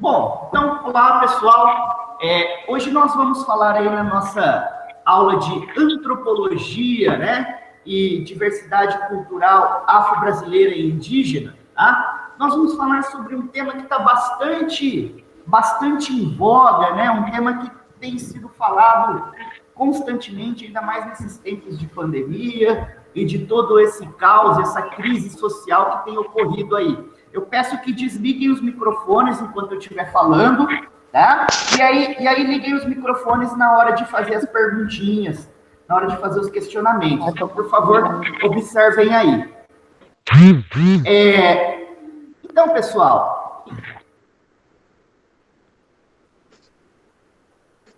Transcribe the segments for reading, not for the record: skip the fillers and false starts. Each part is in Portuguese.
Bom, então, olá pessoal, hoje nós vamos falar aí na nossa aula de antropologia, né, e diversidade cultural afro-brasileira e indígena, tá? Nós vamos falar sobre um tema que está bastante em voga, né, um tema que tem sido falado constantemente, ainda mais nesses tempos de pandemia e de todo esse caos, essa crise social que tem ocorrido aí. Eu peço que desliguem os microfones enquanto eu estiver falando, tá? E aí liguem os microfones na hora de fazer as perguntinhas, na hora de fazer os questionamentos. Então, por favor, observem aí. Então, pessoal,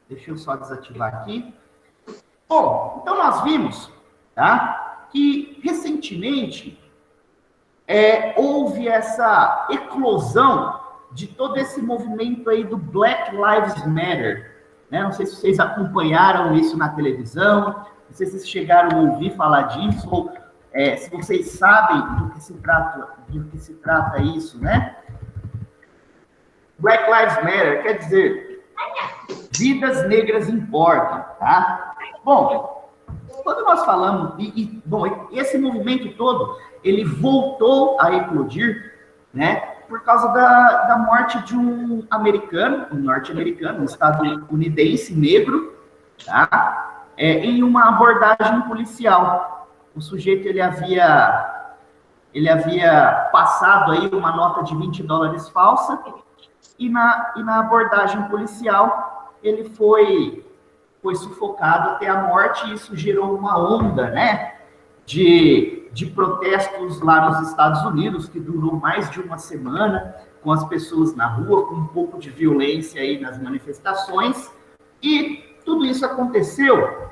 deixa eu só desativar aqui. Bom, então nós vimos, tá, que recentemente houve essa eclosão de todo esse movimento aí do Black Lives Matter, né? Não sei se vocês acompanharam isso na televisão, não sei se vocês chegaram a ouvir falar disso, ou se vocês sabem do que se trata isso, né? Black Lives Matter quer dizer vidas negras importam, tá? Bom, quando nós falamos, bom, esse movimento todo, ele voltou a eclodir, né, por causa da morte de um norte-americano, um estadunidense negro, tá, em uma abordagem policial. O sujeito, ele havia passado aí uma nota de $20 falsa, e na abordagem policial, ele foi sufocado até a morte, e isso gerou uma onda, né, de protestos lá nos Estados Unidos, que durou mais de uma semana, com as pessoas na rua, com um pouco de violência aí nas manifestações, e tudo isso aconteceu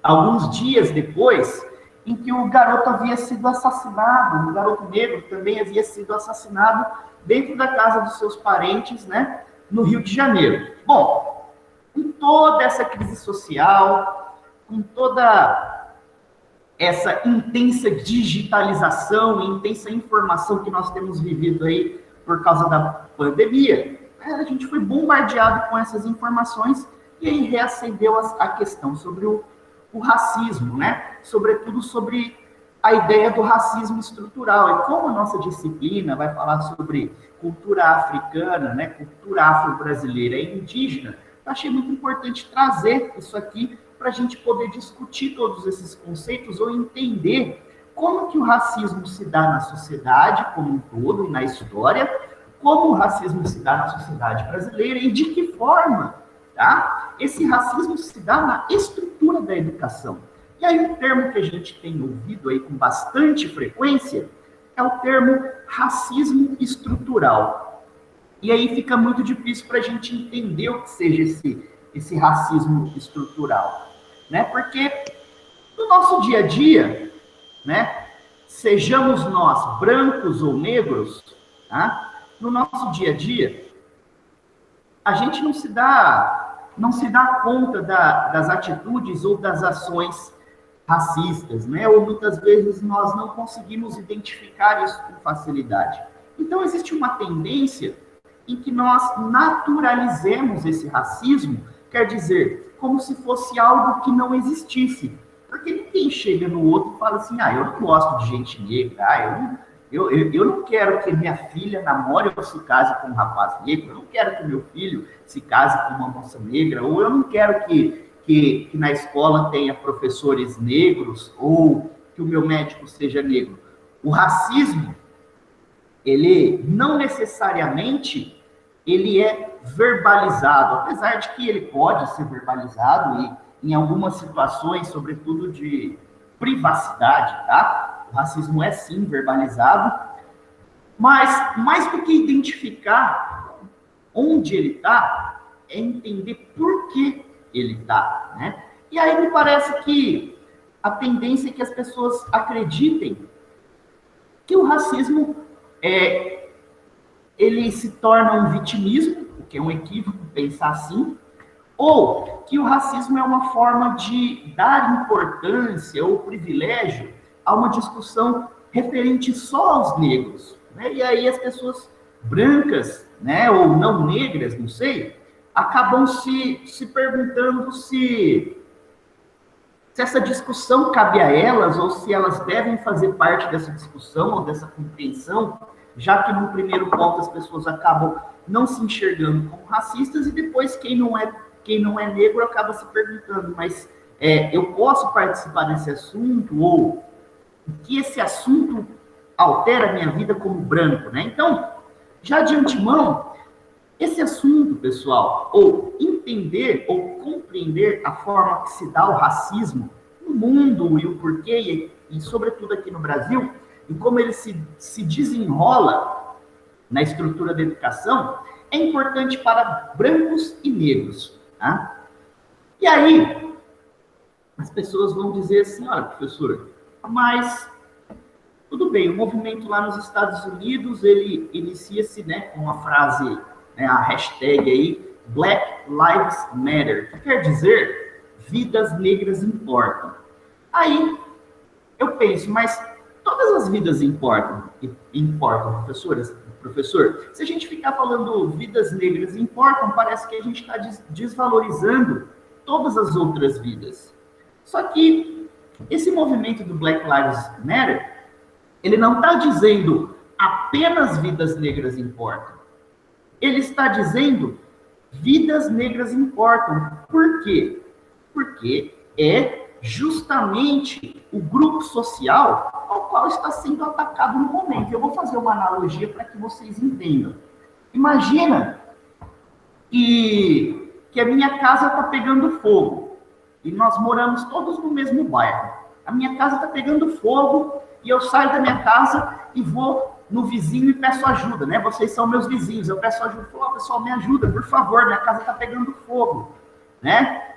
alguns dias depois, em que o garoto havia sido assassinado, um garoto negro também havia sido assassinado dentro da casa dos seus parentes, né, no Rio de Janeiro. Bom, com toda essa crise social, com toda essa intensa digitalização e intensa informação que nós temos vivido aí por causa da pandemia, a gente foi bombardeado com essas informações e aí reacendeu a questão sobre o racismo, né? Sobretudo sobre a ideia do racismo estrutural. E como a nossa disciplina vai falar sobre cultura africana, né? Cultura afro-brasileira e indígena, eu achei muito importante trazer isso aqui para a gente poder discutir todos esses conceitos ou entender como que o racismo se dá na sociedade como um todo e na história, como o racismo se dá na sociedade brasileira e de que forma, tá? Esse racismo se dá na estrutura da educação. E aí um termo que a gente tem ouvido aí com bastante frequência é o termo racismo estrutural. E aí fica muito difícil para a gente entender o que seja esse racismo estrutural, né? Porque no nosso dia a dia, né, sejamos nós brancos ou negros, tá? No nosso dia a dia, a gente não se dá conta das atitudes ou das ações racistas, né? Ou muitas vezes nós não conseguimos identificar isso com facilidade. Então existe uma tendência em que nós naturalizemos esse racismo, quer dizer, como se fosse algo que não existisse. Porque ninguém chega no outro e fala assim, eu não gosto de gente negra, eu não quero que minha filha namore ou se case com um rapaz negro, eu não quero que meu filho se case com uma moça negra, ou eu não quero que na escola tenha professores negros, ou que o meu médico seja negro. O racismo, ele não necessariamente ele é verbalizado, apesar de que ele pode ser verbalizado e em algumas situações, sobretudo de privacidade, tá? O racismo é sim verbalizado, mas mais do que identificar onde ele está, é entender por que ele está, né? E aí me parece que a tendência é que as pessoas acreditem que o racismo ele se torna um vitimismo, o que é um equívoco pensar assim, ou que o racismo é uma forma de dar importância ou privilégio a uma discussão referente só aos negros, né? E aí as pessoas brancas, né, ou não negras, não sei, acabam se perguntando se essa discussão cabe a elas ou se elas devem fazer parte dessa discussão ou dessa compreensão, já que no primeiro ponto as pessoas acabam não se enxergando como racistas e depois quem não é negro acaba se perguntando, mas eu posso participar desse assunto ou que esse assunto altera a minha vida como branco, né? Então, já de antemão, esse assunto, pessoal, ou entender ou compreender a forma que se dá o racismo no mundo e o porquê, e sobretudo aqui no Brasil, e como ele se desenrola na estrutura da educação, é importante para brancos e negros. Tá? E aí, as pessoas vão dizer assim, olha, professora, mas tudo bem, o movimento lá nos Estados Unidos, ele inicia-se, né, com a frase, né, a hashtag aí, Black Lives Matter, que quer dizer, vidas negras importam. Aí, eu penso, mas todas as vidas importam, professor? Se a gente ficar falando vidas negras importam, parece que a gente está desvalorizando todas as outras vidas. Só que esse movimento do Black Lives Matter, ele não está dizendo apenas vidas negras importam. Ele está dizendo vidas negras importam. Por quê? Porque é justamente o grupo social ao qual está sendo atacado no momento. Eu vou fazer uma analogia para que vocês entendam. Imagina que a minha casa está pegando fogo e nós moramos todos no mesmo bairro. A minha casa está pegando fogo e eu saio da minha casa e vou no vizinho e peço ajuda, né? Vocês são meus vizinhos, eu peço ajuda. Falo, pessoal, me ajuda, por favor, minha casa está pegando fogo, né?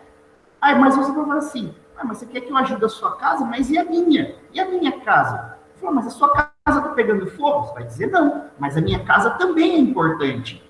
Aí, mas você vai falar assim, mas você quer que eu ajude a sua casa? Mas e a minha? E a minha casa? Falo, mas a sua casa está pegando fogo? Você vai dizer, não, mas a minha casa também é importante.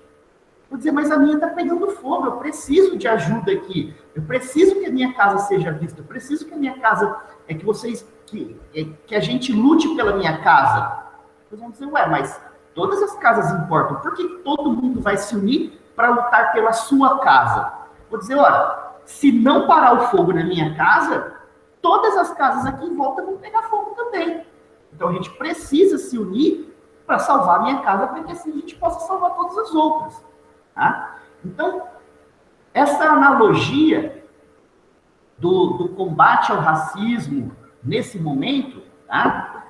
Vou dizer, mas a minha está pegando fogo, eu preciso de ajuda aqui, eu preciso que a minha casa seja vista, eu preciso que a minha casa, que a gente lute pela minha casa. Vocês vão dizer, ué, mas todas as casas importam, por que todo mundo vai se unir para lutar pela sua casa? Vou dizer, olha, se não parar o fogo na minha casa, todas as casas aqui em volta vão pegar fogo também. Então a gente precisa se unir para salvar a minha casa, para que assim a gente possa salvar todas as outras. Tá? Então, essa analogia do combate ao racismo nesse momento, tá?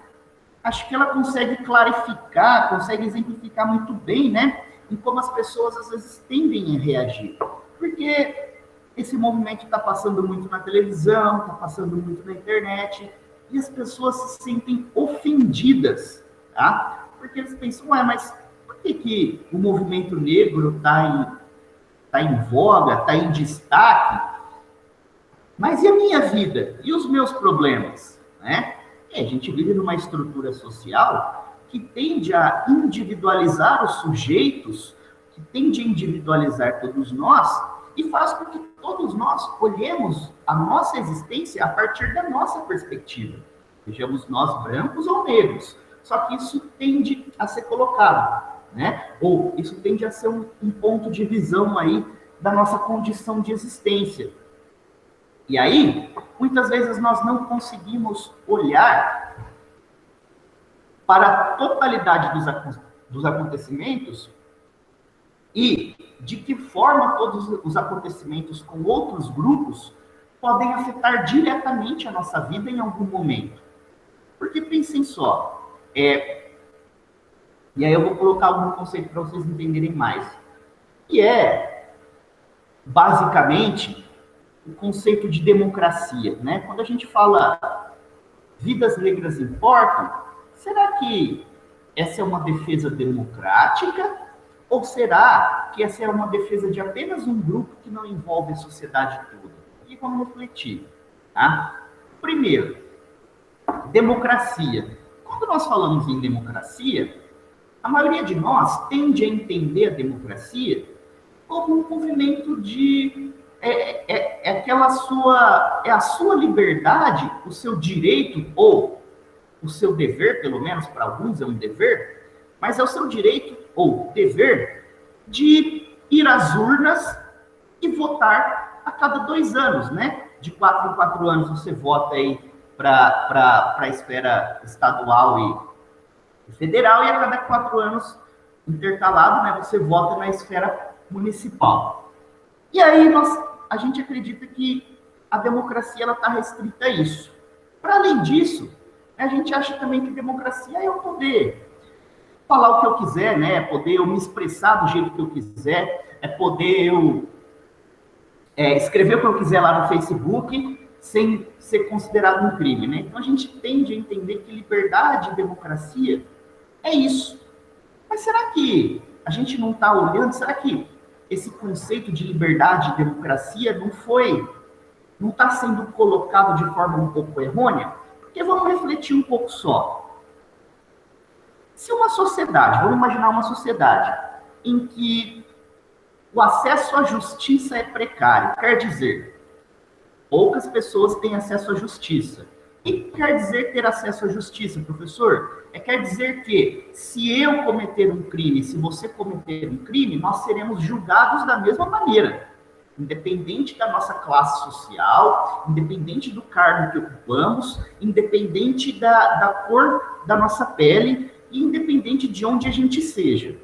Acho que ela consegue clarificar, consegue exemplificar muito bem, né, em como as pessoas às vezes tendem a reagir. Porque esse movimento está passando muito na televisão, está passando muito na internet, e as pessoas se sentem ofendidas, tá? Porque eles pensam, ué, mas por que o movimento negro está em voga, está em destaque? Mas e a minha vida? E os meus problemas? Né? A gente vive numa estrutura social que tende a individualizar os sujeitos, que tende a individualizar todos nós, e faz com que todos nós olhemos a nossa existência a partir da nossa perspectiva. Sejamos nós brancos ou negros. Só que isso tende a ser colocado, né? Ou isso tende a ser um ponto de visão aí da nossa condição de existência. E aí, muitas vezes nós não conseguimos olhar para a totalidade dos acontecimentos e de que forma todos os acontecimentos com outros grupos podem afetar diretamente a nossa vida em algum momento. Porque pensem só, e aí eu vou colocar algum conceito para vocês entenderem mais, que é, basicamente, o conceito de democracia, né? Quando a gente fala vidas negras importam, será que essa é uma defesa democrática? Ou será que essa é uma defesa de apenas um grupo que não envolve a sociedade toda? E vamos refletir, tá? Primeiro, democracia. Quando nós falamos em democracia, a maioria de nós tende a entender a democracia como um movimento de a sua liberdade, o seu direito, ou o seu dever, pelo menos para alguns é um dever, mas é o seu direito ou dever de ir às urnas e votar a cada 2 anos, né? De 4 em 4 anos você vota aí para a esfera estadual e federal, e a cada 4 anos, intercalado, né, você vota na esfera municipal. E aí a gente acredita que a democracia está restrita a isso. Para além disso, a gente acha também que democracia é eu poder falar o que eu quiser, né? É poder eu me expressar do jeito que eu quiser, é poder eu escrever o que eu quiser lá no Facebook sem ser considerado um crime, né? Então a gente tende a entender que liberdade e democracia é isso. Mas será que a gente não está olhando? Será que esse conceito de liberdade e democracia não está sendo colocado de forma um pouco errônea? Porque vamos refletir um pouco só. Se uma sociedade, vamos imaginar uma sociedade em que o acesso à justiça é precário, quer dizer, poucas pessoas têm acesso à justiça. O que quer dizer ter acesso à justiça, professor? Quer dizer que se eu cometer um crime, se você cometer um crime, nós seremos julgados da mesma maneira, independente da nossa classe social, independente do cargo que ocupamos, independente da cor da nossa pele, e independente de onde a gente seja.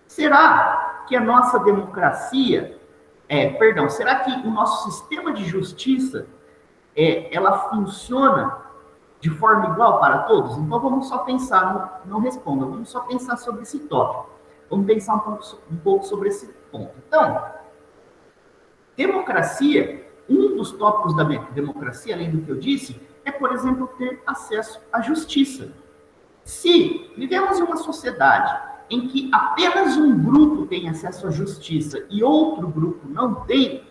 Será que a nossa democracia, será que o nosso sistema de justiça, ela funciona de forma igual para todos? Então vamos só pensar, não responda, vamos só pensar sobre esse tópico. Vamos pensar um pouco sobre esse ponto. Então, democracia, um dos tópicos da democracia, além do que eu disse, é, por exemplo, ter acesso à justiça. Se vivemos em uma sociedade em que apenas um grupo tem acesso à justiça e outro grupo não tem,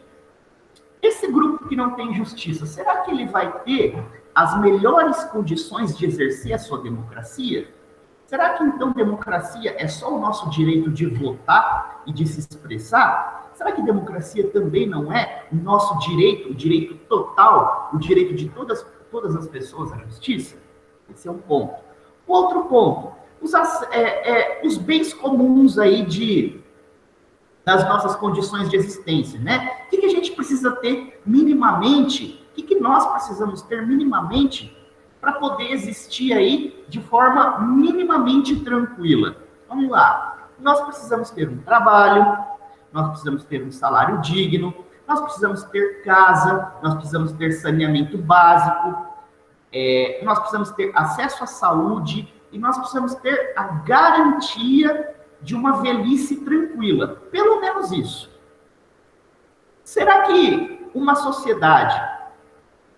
esse grupo que não tem justiça, será que ele vai ter as melhores condições de exercer a sua democracia? Será que então democracia é só o nosso direito de votar e de se expressar? Será que democracia também não é o nosso direito, o direito total, o direito de todas as pessoas à justiça? Esse é um ponto. Outro ponto, os bens comuns aí das nossas condições de existência, né? O que a gente precisa ter minimamente, o que nós precisamos ter minimamente para poder existir aí de forma minimamente tranquila? Vamos lá, nós precisamos ter um trabalho, nós precisamos ter um salário digno, nós precisamos ter casa, nós precisamos ter saneamento básico, nós precisamos ter acesso à saúde e nós precisamos ter a garantia de uma velhice tranquila. Pelo menos isso. Será que uma sociedade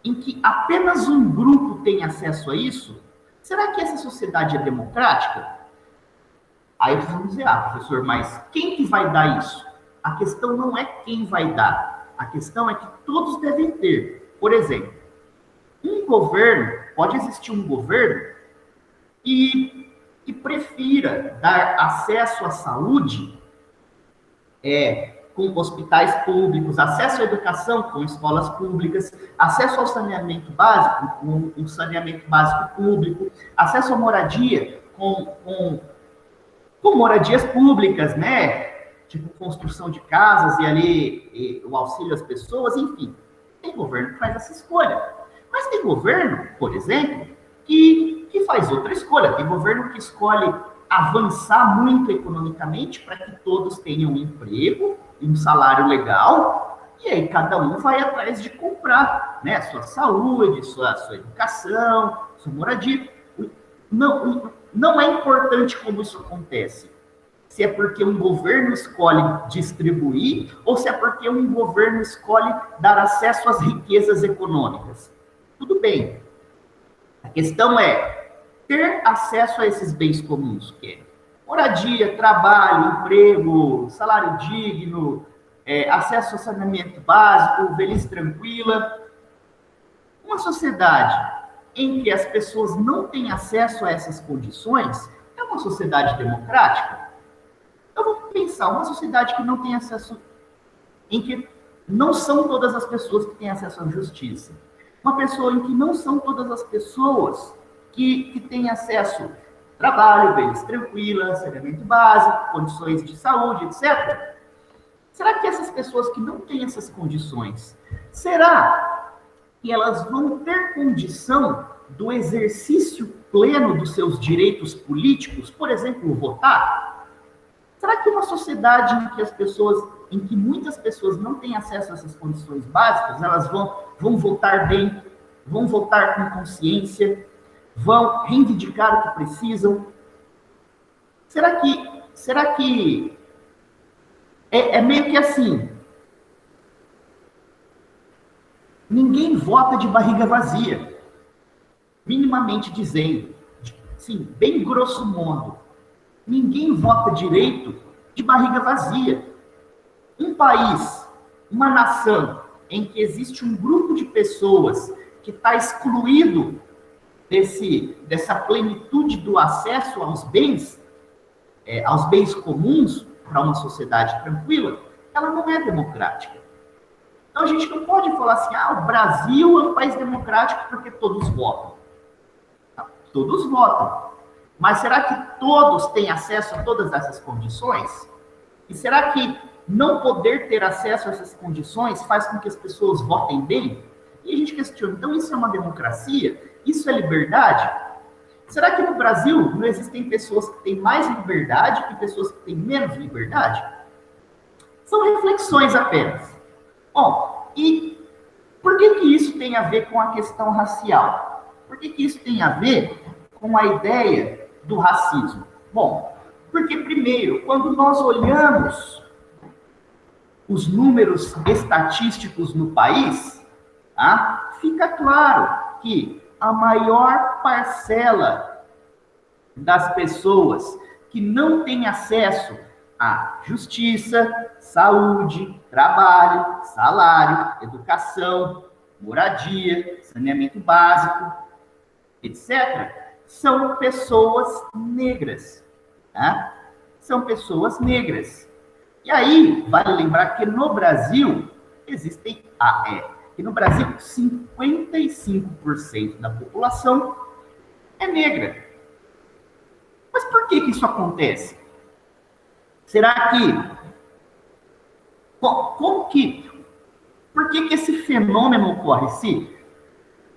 em que apenas um grupo tem acesso a isso, será que essa sociedade é democrática? Aí vamos dizer, professor, mas quem que vai dar isso? A questão não é quem vai dar. A questão é que todos devem ter. Por exemplo, pode existir um governo que prefira dar acesso à saúde com hospitais públicos, acesso à educação com escolas públicas, acesso ao saneamento básico com um saneamento básico público, acesso à moradia com moradias públicas, né? Tipo construção de casas e ali o auxílio às pessoas, enfim. Tem governo que faz essa escolha. Mas tem governo, por exemplo, que faz outra escolha. Tem governo que escolhe avançar muito economicamente para que todos tenham um emprego e um salário legal, e aí cada um vai atrás de comprar, né, sua saúde, sua educação, sua moradia. Não é importante como isso acontece. Se é porque um governo escolhe distribuir ou se é porque um governo escolhe dar acesso às riquezas econômicas. Tudo bem. A questão é ter acesso a esses bens comuns, que é moradia, trabalho, emprego, salário digno, acesso ao saneamento básico, velhice tranquila. Uma sociedade em que as pessoas não têm acesso a essas condições é uma sociedade democrática? Eu vou pensar, uma sociedade que não tem acesso, em que não são todas as pessoas que têm acesso à justiça. Uma pessoa em que não são todas as pessoas que têm acesso trabalho, velhice tranquila, saneamento básico, condições de saúde, etc. Será que essas pessoas que não têm essas condições, será que elas vão ter condição do exercício pleno dos seus direitos políticos, por exemplo, votar? Será que uma sociedade em que muitas pessoas não têm acesso a essas condições básicas, elas vão votar bem, vão votar com consciência, vão reivindicar o que precisam? Será que é meio que assim? Ninguém vota de barriga vazia, minimamente dizendo, sim, bem grosso modo. Ninguém vota direito de barriga vazia. Um país, uma nação em que existe um grupo de pessoas que está excluído dessa plenitude do acesso aos bens comuns para uma sociedade tranquila, ela não é democrática. Então a gente não pode falar assim, o Brasil é um país democrático porque todos votam. Não, todos votam. Mas será que todos têm acesso a todas essas condições? E será que não poder ter acesso a essas condições faz com que as pessoas votem bem? E a gente questiona, então isso é uma democracia? Isso é liberdade? Será que no Brasil não existem pessoas que têm mais liberdade e pessoas que têm menos liberdade? São reflexões apenas. Bom, e por que isso tem a ver com a questão racial? Por que isso tem a ver com a ideia do racismo? Bom, porque primeiro, quando nós olhamos os números estatísticos no país, fica claro que a maior parcela das pessoas que não tem acesso à justiça, saúde, trabalho, salário, educação, moradia, saneamento básico, etc., são pessoas negras. São pessoas negras. E aí, vale lembrar que no Brasil, que no Brasil 55% da população é negra. Mas por que isso acontece? Será que... Por que esse fenômeno ocorre? Se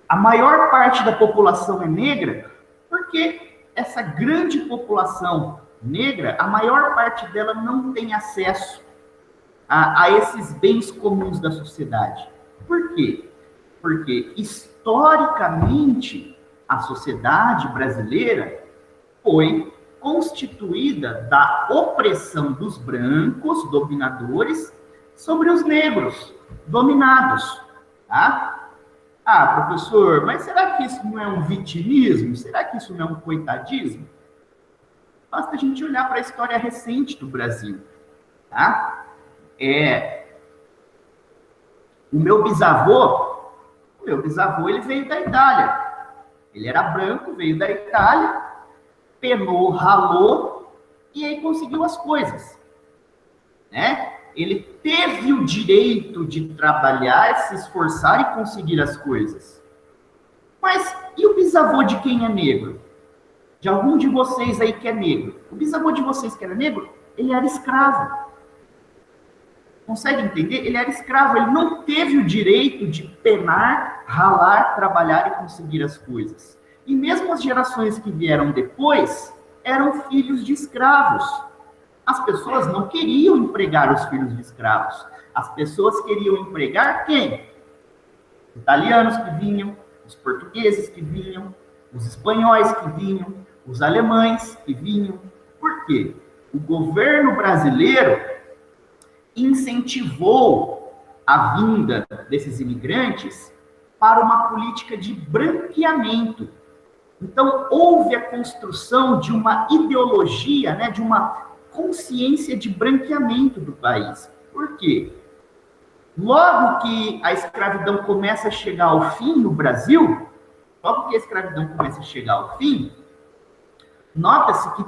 a maior parte da população é negra, porque essa grande população negra, a maior parte dela não tem acesso a esses bens comuns da sociedade. Por quê? Porque, historicamente, a sociedade brasileira foi constituída da opressão dos brancos, dominadores, sobre os negros, dominados. Professor, mas será que isso não é um vitimismo? Será que isso não é um coitadismo? Basta a gente olhar para a história recente do Brasil. O meu bisavô, ele veio da Itália. Ele era branco, veio da Itália, penou, ralou, e aí conseguiu as coisas. Ele teve o direito de trabalhar, se esforçar e conseguir as coisas. Mas e o bisavô de quem é negro? De algum de vocês aí que é negro? O bisavô de vocês que era negro, ele era escravo. Consegue entender? Ele era escravo, ele não teve o direito de penar, ralar, trabalhar e conseguir as coisas. E mesmo as gerações que vieram depois eram filhos de escravos. As pessoas não queriam empregar os filhos de escravos. As pessoas queriam empregar quem? Os italianos que vinham, os portugueses que vinham, os espanhóis que vinham, os alemães que vinham. Por quê? O governo brasileiro incentivou a vinda desses imigrantes para uma política de branqueamento. Então, houve a construção de uma ideologia, de uma consciência de branqueamento do país. Por quê? Logo que a escravidão começa a chegar ao fim no Brasil, nota-se que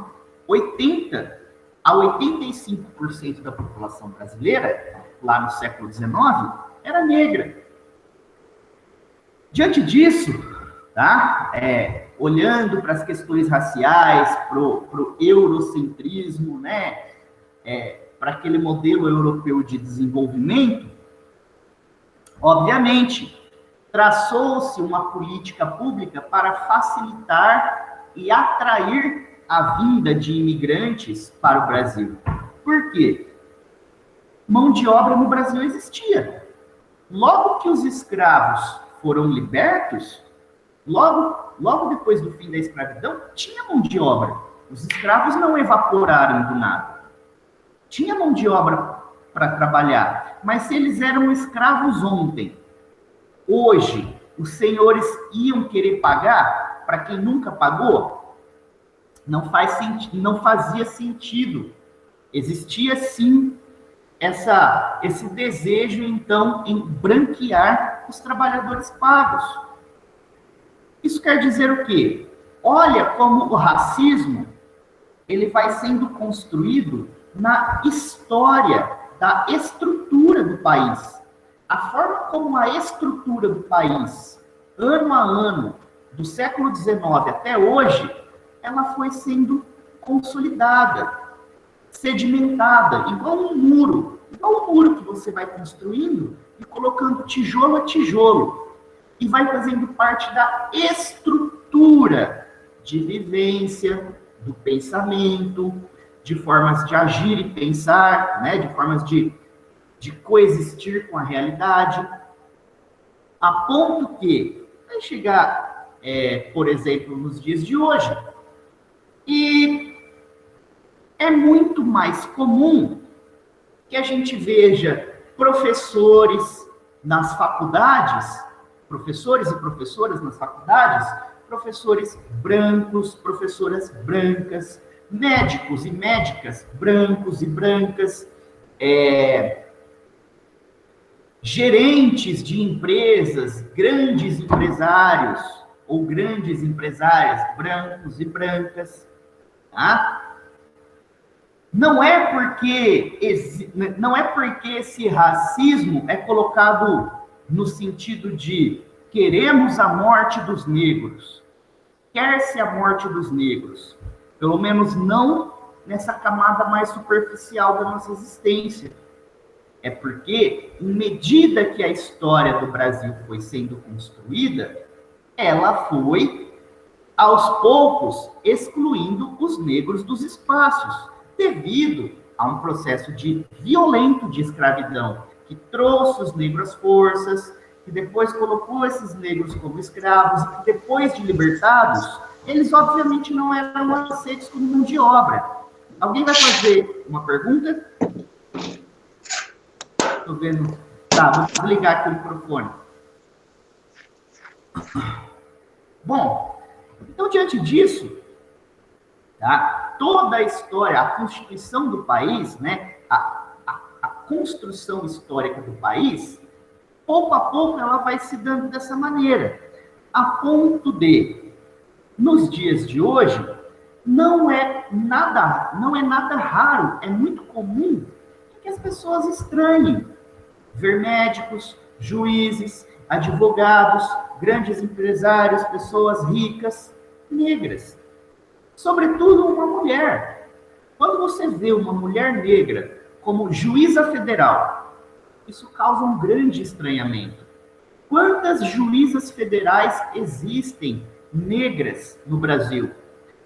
80% a 85% da população brasileira, lá no século XIX, era negra. Diante disso, olhando para as questões raciais, para o eurocentrismo, né? Para aquele modelo europeu de desenvolvimento, obviamente, traçou-se uma política pública para facilitar e atrair a vinda de imigrantes para o Brasil. Por quê? Mão de obra no Brasil existia. Logo que os escravos foram libertos, logo depois do fim da escravidão, tinha mão de obra. Os escravos não evaporaram do nada. Tinha mão de obra para trabalhar. Mas se eles eram escravos ontem, hoje, os senhores iam querer pagar para quem nunca pagou? Não fazia sentido. Existia, sim, esse desejo, então, em branquear os trabalhadores pagos. Isso quer dizer o quê? Olha como o racismo ele vai sendo construído na história da estrutura do país. A forma como a estrutura do país, ano a ano, do século XIX até hoje, ela foi sendo consolidada, sedimentada, igual um muro que você vai construindo e colocando tijolo a tijolo, e vai fazendo parte da estrutura de vivência, do pensamento, de formas de agir e pensar, né, de formas de coexistir com a realidade, a ponto que vai chegar, por exemplo, nos dias de hoje, e é muito mais comum que a gente veja professores nas faculdades, professores e professoras nas faculdades, professores brancos, professoras brancas, médicos e médicas brancos e brancas, gerentes de empresas, grandes empresários ou grandes empresárias brancos e brancas, tá? Não é porque esse racismo é colocado no sentido de queremos a morte dos negros, quer-se a morte dos negros, pelo menos não nessa camada mais superficial da nossa existência. É porque, em medida que a história do Brasil foi sendo construída, ela foi, aos poucos, excluindo os negros dos espaços, devido a um processo violento de escravidão, que trouxe os negros às forças, que depois colocou esses negros como escravos, e que depois de libertados, eles obviamente não eram aceitos como mão de obra. Alguém vai fazer uma pergunta? Estou vendo. Tá, vou desligar aqui o microfone. Bom, então, diante disso, tá, toda a história, a constituição do país, né, a construção histórica do país, pouco a pouco ela vai se dando dessa maneira, a ponto de, nos dias de hoje, não é nada raro, é muito comum que as pessoas estranhem ver médicos, juízes, advogados, grandes empresários, pessoas ricas, negras. Sobretudo uma mulher. Quando você vê uma mulher negra como juíza federal, isso causa um grande estranhamento. Quantas juízas federais existem negras no Brasil?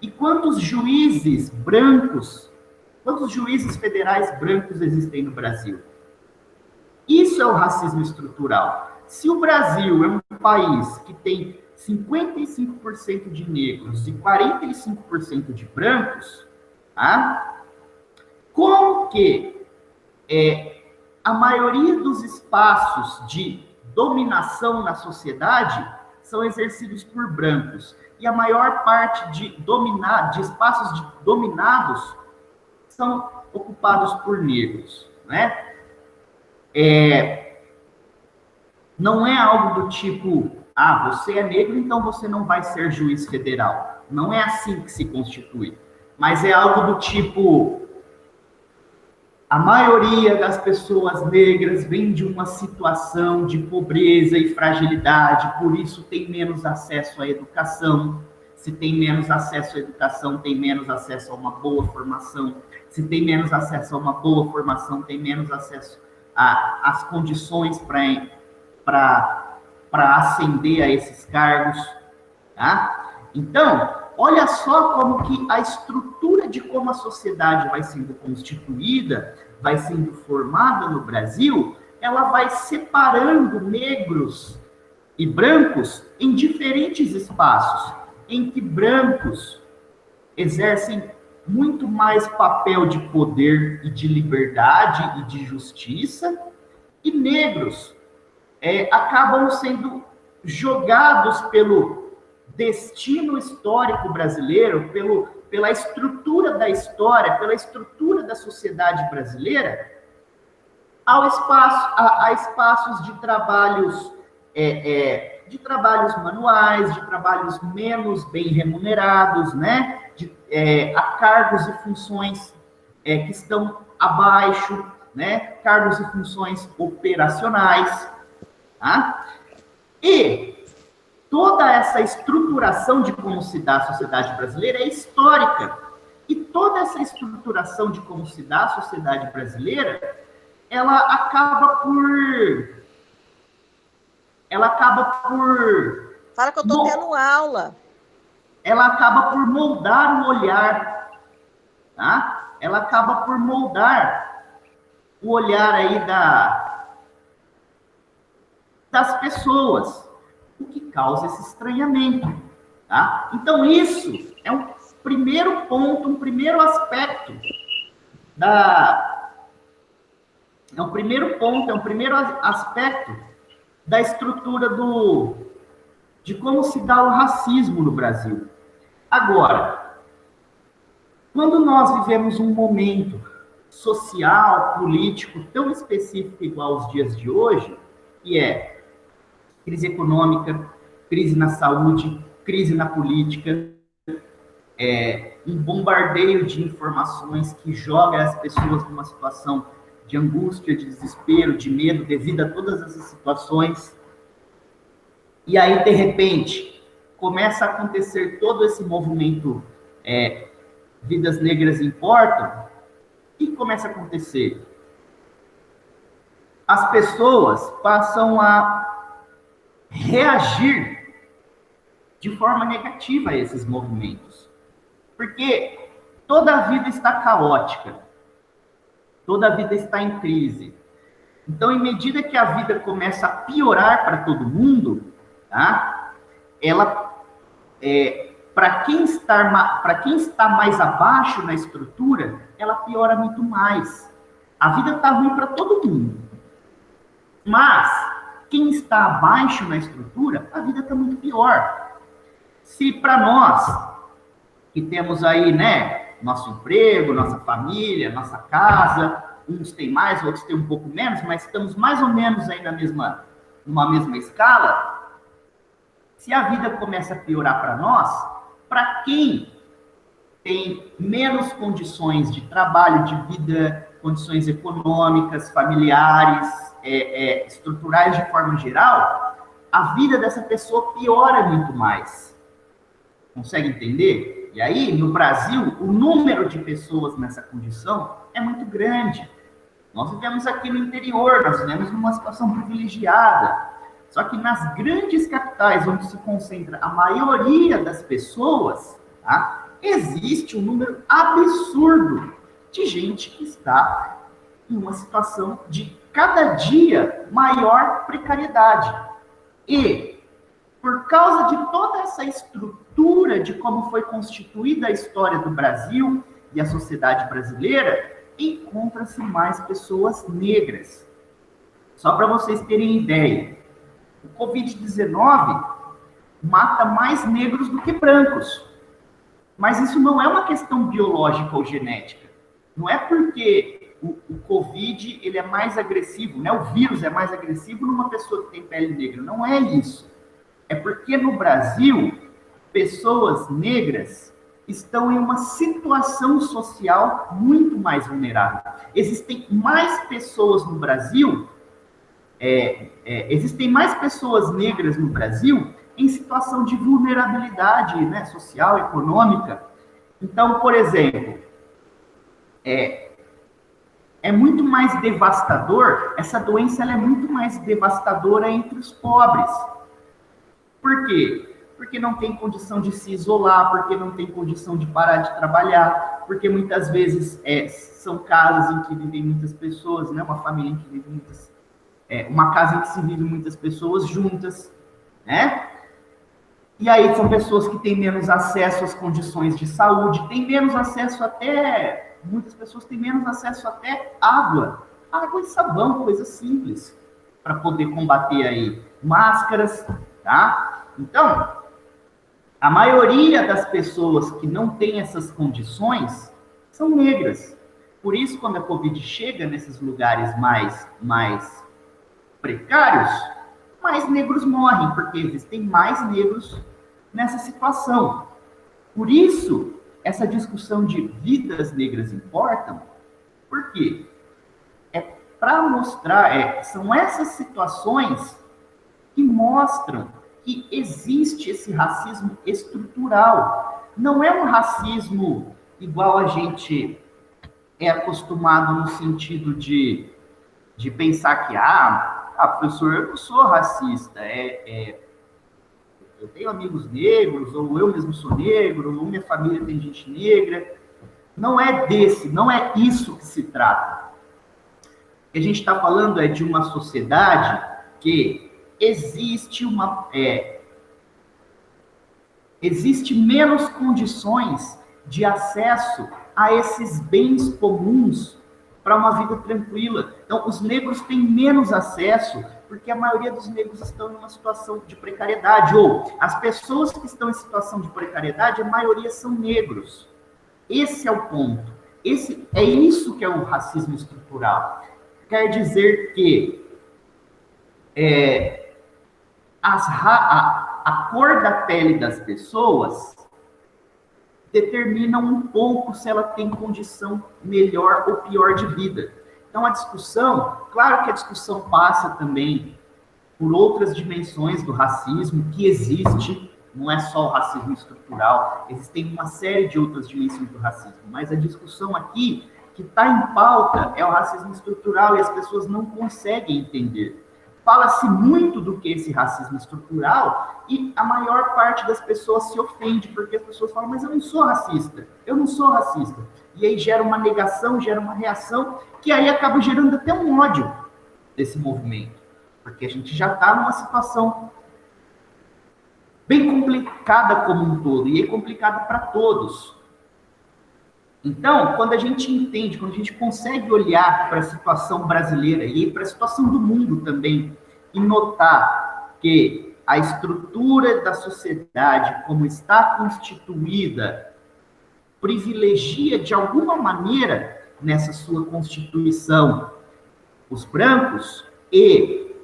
E quantos juízes federais brancos existem no Brasil? Isso é o racismo estrutural. Se o Brasil é um país que tem 55% de negros e 45% de brancos, tá? Como que a maioria dos espaços de dominação na sociedade são exercidos por brancos e a maior parte de espaços dominados são ocupados por negros, né? Não é algo do tipo, você é negro, então você não vai ser juiz federal. Não é assim que se constitui. Mas é algo do tipo, a maioria das pessoas negras vem de uma situação de pobreza e fragilidade, por isso tem menos acesso à educação. Se tem menos acesso à educação, tem menos acesso a uma boa formação. Se tem menos acesso a uma boa formação, tem menos acesso às condições para ascender a esses cargos. Tá? Então, olha só como que a estrutura de como a sociedade vai sendo constituída, vai sendo formada no Brasil, ela vai separando negros e brancos em diferentes espaços, em que brancos exercem muito mais papel de poder e de liberdade e de justiça, e negros acabam sendo jogados pelo destino histórico brasileiro, pela estrutura da história, pela estrutura da sociedade brasileira, a espaços de trabalhos manuais, de trabalhos menos bem remunerados, né? A cargos e funções que estão abaixo, né? Cargos e funções operacionais, tá? E toda essa estruturação de como se dá a sociedade brasileira é histórica. E toda essa estruturação de como se dá a sociedade brasileira, ela acaba por... Fala que eu estou tendo aula. Ela acaba por moldar o olhar, tá? Ela acaba por moldar o olhar aí das pessoas, o que causa esse estranhamento, tá? Então, isso é um primeiro ponto, um primeiro aspecto é um primeiro aspecto da estrutura de como se dá o racismo no Brasil. Agora, quando nós vivemos um momento social, político tão específico igual aos dias de hoje, que é crise econômica, crise na saúde, crise na política, um bombardeio de informações que joga as pessoas numa situação de angústia, de desespero, de medo, devido a todas essas situações. E aí, de repente, começa a acontecer todo esse movimento Vidas Negras Importam. O que começa a acontecer? As pessoas passam a reagir de forma negativa a esses movimentos. Porque toda a vida está caótica. Toda a vida está em crise. Então, em medida que a vida começa a piorar para todo mundo, tá? Ela, para quem está mais abaixo na estrutura, ela piora muito mais. A vida está ruim para todo mundo. Mas, quem está abaixo na estrutura, a vida está muito pior. Se para nós, que temos aí, né, nosso emprego, nossa família, nossa casa, uns têm mais, outros têm um pouco menos, mas estamos mais ou menos aí numa mesma escala. Se a vida começa a piorar para nós, para quem tem menos condições de trabalho, de vida, condições econômicas, familiares, estruturais de forma geral, a vida dessa pessoa piora muito mais. Consegue entender? E aí, no Brasil, o número de pessoas nessa condição é muito grande. Nós vivemos aqui no interior, nós vivemos numa situação privilegiada. Só que nas grandes capitais, onde se concentra a maioria das pessoas, tá, existe um número absurdo de gente que está em uma situação de cada dia maior precariedade. E, por causa de toda essa estrutura de como foi constituída a história do Brasil e a sociedade brasileira, encontra-se mais pessoas negras. Só para vocês terem ideia, o Covid-19 mata mais negros do que brancos. Mas isso não é uma questão biológica ou genética. Não é porque o Covid ele é mais agressivo, né? O vírus é mais agressivo numa pessoa que tem pele negra. Não é isso. É porque no Brasil, pessoas negras estão em uma situação social muito mais vulnerável. Existem mais pessoas no Brasil, existem mais pessoas negras no Brasil em situação de vulnerabilidade, né, social, econômica. Então, por exemplo, é muito mais devastador, essa doença ela é muito mais devastadora entre os pobres. Por quê? Porque não tem condição de se isolar, porque não tem condição de parar de trabalhar, porque muitas vezes são casas em que vivem muitas pessoas, né? Uma família em que vive muitas... uma casa em que se vive muitas pessoas juntas, né? E aí são pessoas que têm menos acesso às condições de saúde, têm menos acesso até... Muitas pessoas têm menos acesso até água e sabão, coisas simples, para poder combater aí máscaras, tá? Então, a maioria das pessoas que não tem essas condições são negras. Por isso, quando a Covid chega nesses lugares mais precários, mais negros morrem, porque existem mais negros nessa situação. Por isso, essa discussão de vidas negras importam, por quê? É para mostrar, são essas situações que mostram que existe esse racismo estrutural. Não é um racismo igual a gente é acostumado no sentido de pensar que, professor, eu não sou racista, eu tenho amigos negros, ou eu mesmo sou negro, ou minha família tem gente negra. Não é isso que se trata. O que a gente está falando é de uma sociedade que existe menos condições de acesso a esses bens comuns para uma vida tranquila. Então, os negros têm menos acesso porque a maioria dos negros estão em uma situação de precariedade, ou as pessoas que estão em situação de precariedade, a maioria são negros. Esse é o ponto. É isso que é o racismo estrutural. Quer dizer que a cor da pele das pessoas determina um pouco se ela tem condição melhor ou pior de vida. Então, a discussão, claro que a discussão passa também por outras dimensões do racismo que existe, não é só o racismo estrutural, existem uma série de outras dimensões do racismo, mas a discussão aqui que está em pauta é o racismo estrutural e as pessoas não conseguem entender. Fala-se muito do que é esse racismo estrutural e a maior parte das pessoas se ofende, porque as pessoas falam, mas eu não sou racista. E aí gera uma negação, gera uma reação, que aí acaba gerando até um ódio desse movimento. Porque a gente já está numa situação bem complicada como um todo, e é complicada para todos. Então, quando a gente entende, quando a gente consegue olhar para a situação brasileira e para a situação do mundo também, e notar que a estrutura da sociedade, como está constituída, privilegia de alguma maneira, nessa sua constituição, os brancos e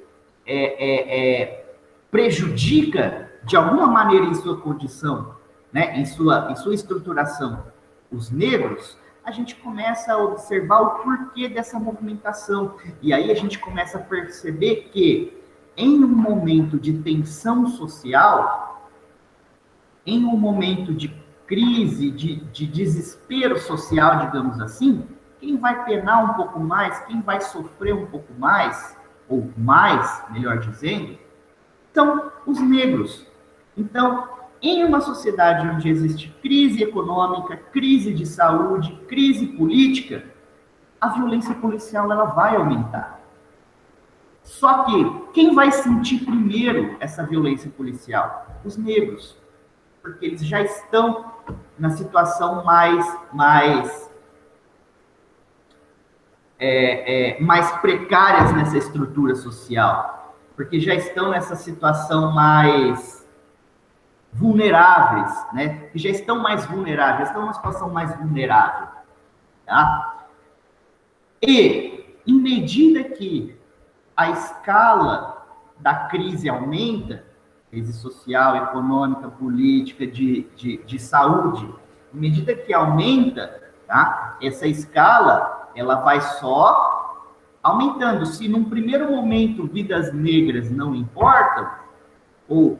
prejudica de alguma maneira em sua condição, né, em sua estruturação, os negros, a gente começa a observar o porquê dessa movimentação. E aí a gente começa a perceber que, em um momento de tensão social, em um momento de crise, de desespero social, digamos assim, quem vai penar um pouco mais, quem vai sofrer um pouco mais, ou mais, melhor dizendo, são os negros. Então, em uma sociedade onde existe crise econômica, crise de saúde, crise política, a violência policial ela vai aumentar. Só que quem vai sentir primeiro essa violência policial? Os negros. Porque eles já estão na situação mais precárias nessa estrutura social. Porque já estão nessa situação mais vulneráveis, né? Que já estão mais vulneráveis, estão numa situação mais vulnerável, tá? E, em medida que a escala da crise aumenta, crise social, econômica, política, de saúde, em medida que aumenta, tá? Essa escala, ela vai só aumentando. Se num primeiro momento vidas negras não importam, ou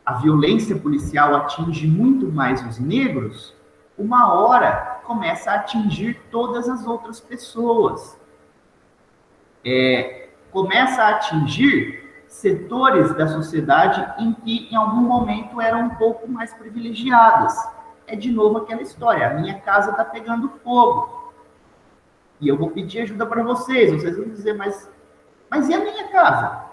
a violência policial atinge muito mais os negros, uma hora começa a atingir todas as outras pessoas. Começa a atingir setores da sociedade em que, em algum momento, eram um pouco mais privilegiadas. É de novo aquela história, a minha casa está pegando fogo. E eu vou pedir ajuda para vocês. Vocês vão dizer, mas e a minha casa?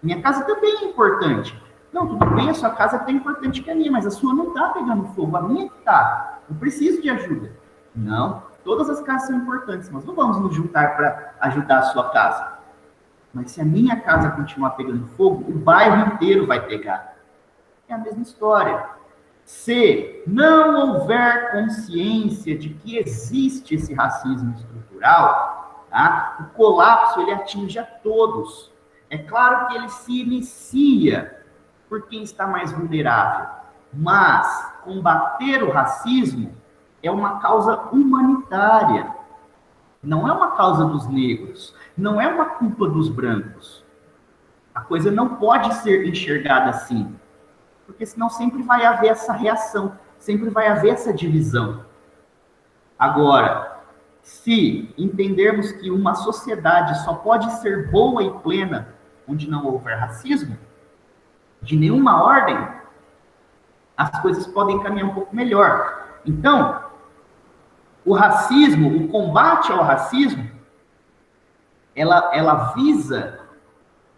Minha casa também é importante. Não, tudo bem, a sua casa é tão importante que a minha, mas a sua não está pegando fogo, a minha está. Eu preciso de ajuda. Não, todas as casas são importantes, nós não vamos nos juntar para ajudar a sua casa. Mas se a minha casa continuar pegando fogo, o bairro inteiro vai pegar. É a mesma história. Se não houver consciência de que existe esse racismo estrutural, tá? O colapso ele atinge a todos. É claro que ele se inicia por quem está mais vulnerável, mas combater o racismo é uma causa humanitária. Não é uma causa dos negros, não é uma culpa dos brancos. A coisa não pode ser enxergada assim, porque senão sempre vai haver essa reação, sempre vai haver essa divisão. Agora, se entendermos que uma sociedade só pode ser boa e plena onde não houver racismo, de nenhuma ordem, as coisas podem caminhar um pouco melhor. Então, o racismo, o combate ao racismo, ela visa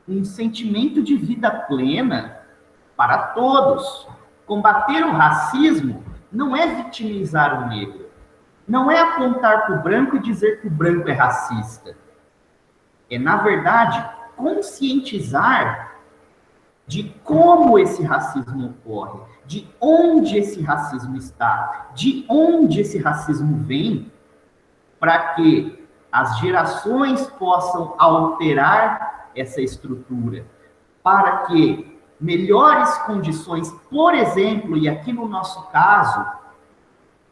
um sentimento de vida plena para todos. Combater o racismo não é vitimizar o negro, não é apontar para o branco e dizer que o branco é racista. É, na verdade, conscientizar de como esse racismo ocorre, de onde esse racismo está, de onde esse racismo vem, para que as gerações possam alterar essa estrutura, para que melhores condições, por exemplo, e aqui no nosso caso,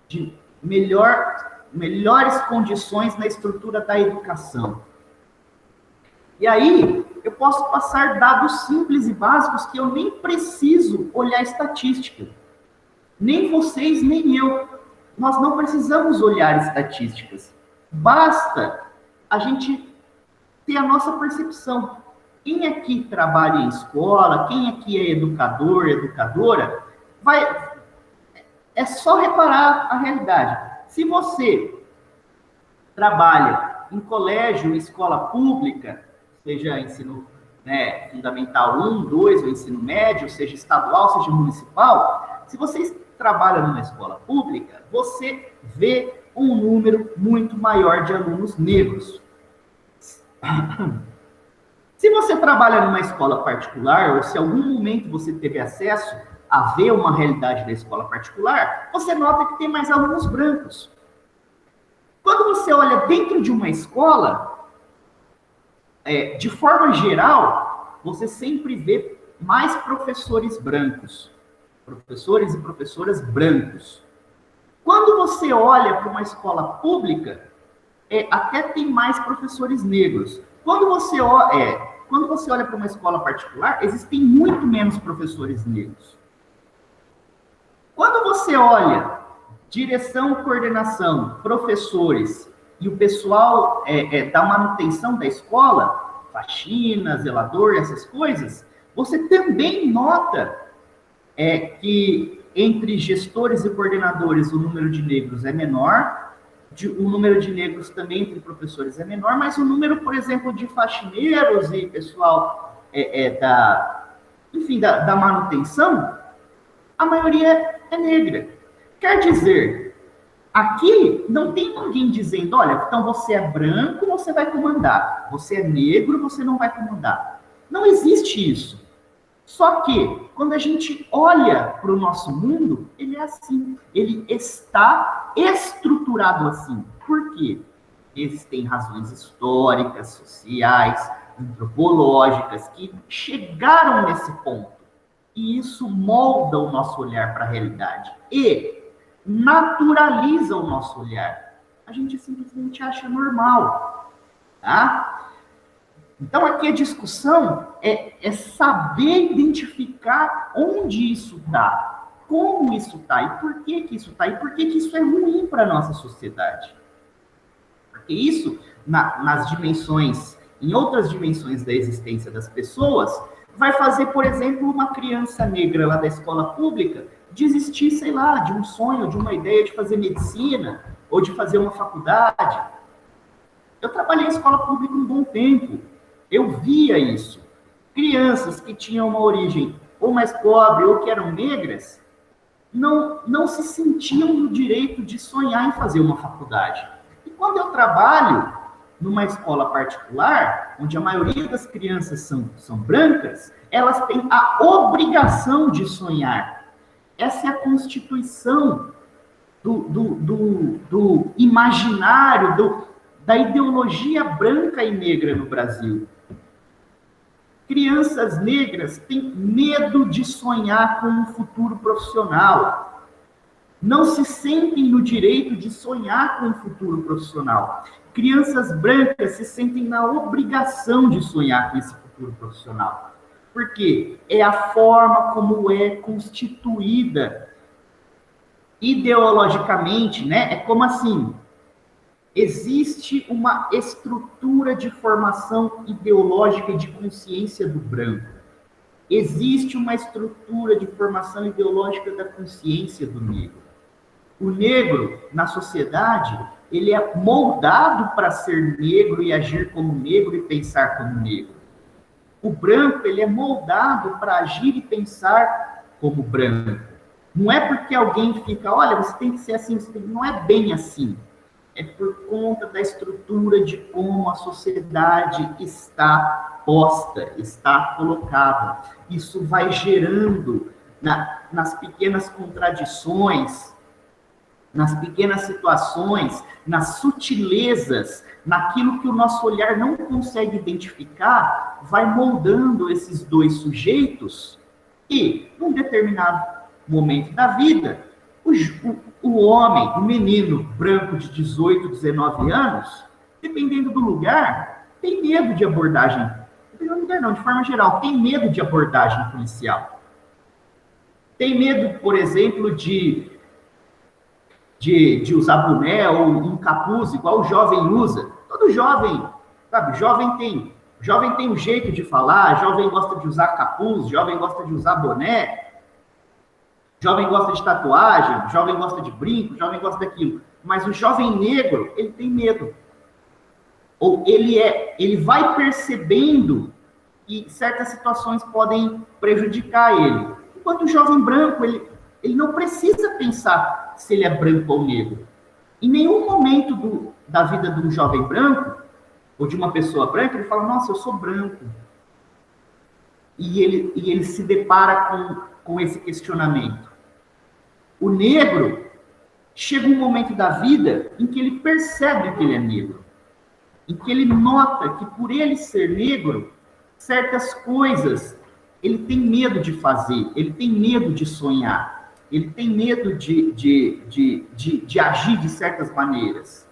de melhores condições na estrutura da educação. E aí, eu posso passar dados simples e básicos que eu nem preciso olhar estatística. Nem vocês, nem eu. Nós não precisamos olhar estatísticas. Basta a gente ter a nossa percepção. Quem aqui trabalha em escola, quem aqui é educador, educadora, é só reparar a realidade. Se você trabalha em colégio, escola pública, seja ensino fundamental 1, 2, ou ensino médio, seja estadual, seja municipal, se você trabalha numa escola pública, você vê um número muito maior de alunos negros. Se você trabalha numa escola particular, ou se em algum momento você teve acesso a ver uma realidade da escola particular, você nota que tem mais alunos brancos. Quando você olha dentro de uma escola, de forma geral, você sempre vê mais professores brancos, professores e professoras brancos. Quando você olha para uma escola pública, até tem mais professores negros. Quando você olha para uma escola particular, existem muito menos professores negros. Quando você olha direção, coordenação, professores e o pessoal da manutenção da escola, faxina, zelador, essas coisas, você também nota que entre gestores e coordenadores o número de negros é menor, o número de negros também entre professores é menor, mas o número, por exemplo, de faxineiros e pessoal da manutenção, a maioria é negra. Quer dizer, aqui não tem ninguém dizendo, olha, então você é branco, você vai comandar. Você é negro, você não vai comandar. Não existe isso. Só que, quando a gente olha para o nosso mundo, ele é assim. Ele está estruturado assim. Por quê? Existem razões históricas, sociais, antropológicas, que chegaram nesse ponto. E isso molda o nosso olhar para a realidade. E naturaliza o nosso olhar. A gente simplesmente acha normal, tá? Então, aqui a discussão é saber identificar onde isso está, como isso está, e por que isso está, e por que isso é ruim para a nossa sociedade. Porque isso, nas dimensões, em outras dimensões da existência das pessoas, vai fazer, por exemplo, uma criança negra lá da escola pública desistir, sei lá, de um sonho, de uma ideia de fazer medicina, ou de fazer uma faculdade. Eu trabalhei em escola pública um bom tempo. Eu via isso. Crianças que tinham uma origem ou mais pobre ou que eram negras, não se sentiam no direito de sonhar em fazer uma faculdade. E quando eu trabalho numa escola particular, onde a maioria das crianças são brancas, elas têm a obrigação de sonhar. Essa é a constituição do imaginário, da ideologia branca e negra no Brasil. Crianças negras têm medo de sonhar com um futuro profissional. Não se sentem no direito de sonhar com um futuro profissional. Crianças brancas se sentem na obrigação de sonhar com esse futuro profissional. Por quê? É a forma como é constituída ideologicamente, né? É como assim, existe uma estrutura de formação ideológica e de consciência do branco. Existe uma estrutura de formação ideológica da consciência do negro. O negro, na sociedade, ele é moldado para ser negro e agir como negro e pensar como negro. O branco, ele é moldado para agir e pensar como branco. Não é porque alguém fica, olha, você tem que ser assim, não é bem assim. É por conta da estrutura de como a sociedade está posta, está colocada. Isso vai gerando nas pequenas contradições, nas pequenas situações, nas sutilezas, naquilo que o nosso olhar não consegue identificar, vai moldando esses dois sujeitos e, num determinado momento da vida, o homem, o menino branco de 18, 19 anos, dependendo do lugar, tem medo de abordagem. Dependendo do lugar não, de forma geral, tem medo de abordagem policial. Tem medo, por exemplo, de usar boné ou um capuz, igual o jovem usa. Todo jovem, sabe, jovem tem um jeito de falar, jovem gosta de usar capuz, jovem gosta de usar boné, jovem gosta de tatuagem, jovem gosta de brinco, jovem gosta daquilo. Mas o jovem negro, ele tem medo. Ou ele vai percebendo que certas situações podem prejudicar ele. Enquanto o jovem branco, ele não precisa pensar se ele é branco ou negro. Em nenhum momento da vida de um jovem branco, ou de uma pessoa branca, ele fala, nossa, eu sou branco. E ele se depara com esse questionamento. O negro, chega um momento da vida em que ele percebe que ele é negro. Em que ele nota que por ele ser negro, certas coisas ele tem medo de fazer, ele tem medo de sonhar, ele tem medo de agir de certas maneiras.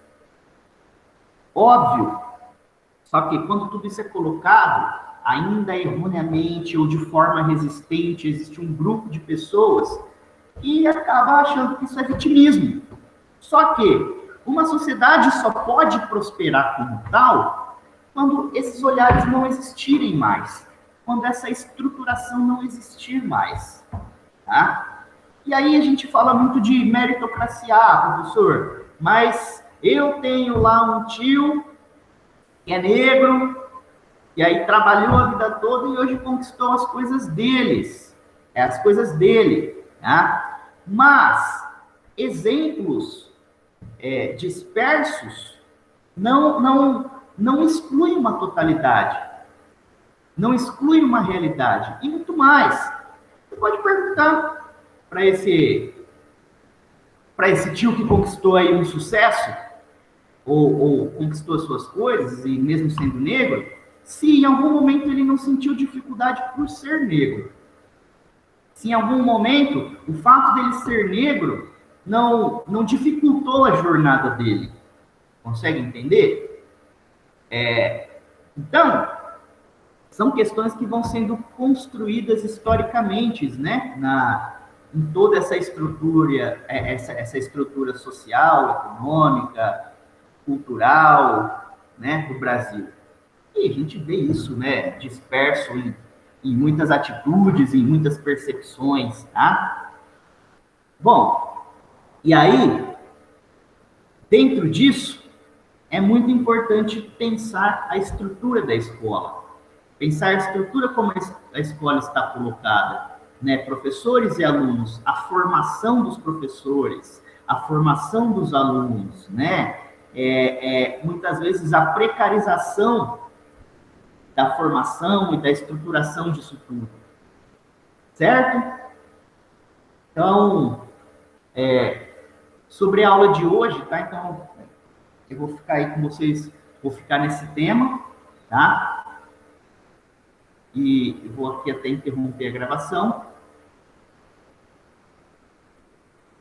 Óbvio, só que quando tudo isso é colocado, ainda erroneamente ou de forma resistente, existe um grupo de pessoas que acaba achando que isso é vitimismo. Só que uma sociedade só pode prosperar como tal quando esses olhares não existirem mais, quando essa estruturação não existir mais. Tá? E aí a gente fala muito de meritocracia, professor, mas eu tenho lá um tio que é negro, e aí trabalhou a vida toda e hoje conquistou as coisas deles, as coisas dele. Tá? Mas exemplos dispersos não excluem uma totalidade, não excluem uma realidade, e muito mais. Você pode perguntar para esse tio que conquistou aí um sucesso, ou conquistou as suas coisas, e mesmo sendo negro, se em algum momento ele não sentiu dificuldade por ser negro. Se em algum momento o fato dele ser negro não dificultou a jornada dele. Consegue entender? Então, são questões que vão sendo construídas historicamente, né, em toda essa estrutura, essa estrutura social, econômica, cultural, né, do Brasil. E a gente vê isso, né, disperso em muitas atitudes, em muitas percepções, tá? Bom, e aí, dentro disso, é muito importante pensar a estrutura da escola. Pensar a estrutura como a escola está colocada, né? Professores e alunos, a formação dos professores, a formação dos alunos, né? Muitas vezes a precarização da formação e da estruturação disso tudo, certo? Então, sobre a aula de hoje, tá? Então, eu vou ficar aí com vocês, vou ficar nesse tema, tá? E vou aqui até interromper a gravação.